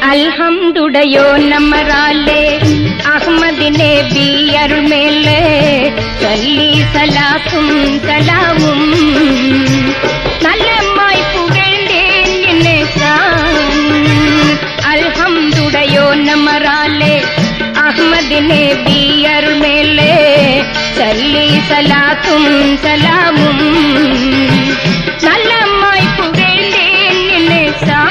அல்ஹம்துடையோ நம்மராலே அஹ்மது நபி அருள் மேலே சல்லி சலாத்தும் சலாமும் நல்லமாய் புகழ்ந்தேன் என்னேசான். அல்ஹம்துடையோ நம்மராலே அஹ்மது நபி அருள் மேலே சல்லி சலாத்தும் சலாமும் நல்லமாய் புகழ்ந்தேன் என்னேசான்.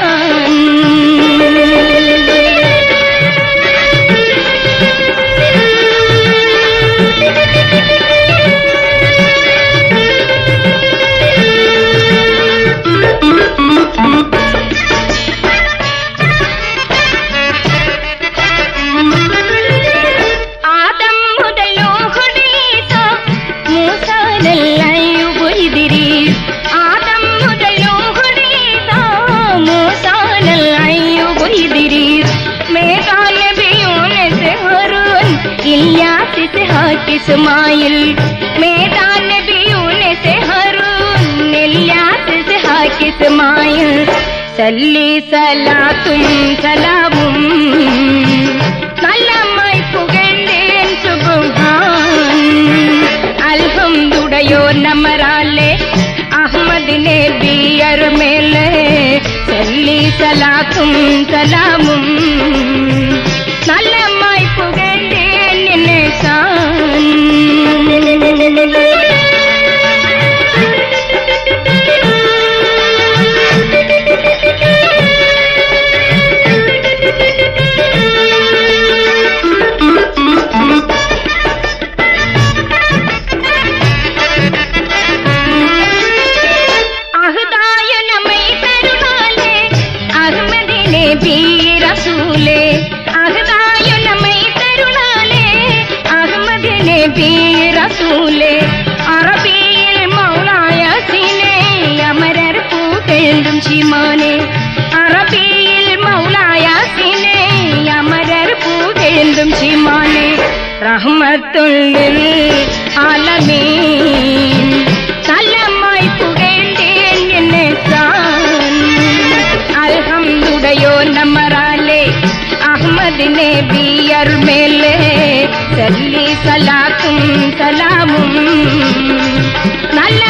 इस्माइल मैदान नबियों से हरून इलियास इसहाक इस्माइल सल्ली सलाത്തും സലാമും നല്ലമായി പുകഴ്ന്നേൻ സുബ്ഹാൻ. അൽഹംദുടയോ നമ്മരാലെ അഹ്മദ് നബി അരുമേലെ സല്ലി സലാത്തും സലാമും നല്ലമായി പുകഴ്ന്നേൻ എന്നേസാൻ. അറബിയിൽ മൗലായ സിനെ അമരർ പൂകെഴുതും ചിമാനെ. അറബിയിൽ മൗലായ സിനെ അമരർ പൂകെഴുതും ചിമാനെ. റഹ്മത്തുൽ ലിൽ ആലമീൻ നല്ലമായി പുകഴ്ന്നേൻ എന്നേസാൻ. അൽഹംദുടയോ നമ്മരാലെ അഹ്മദ് നബി അരുൾ മേലെ സല്ലി സലാത്തും സലാമും നല്ല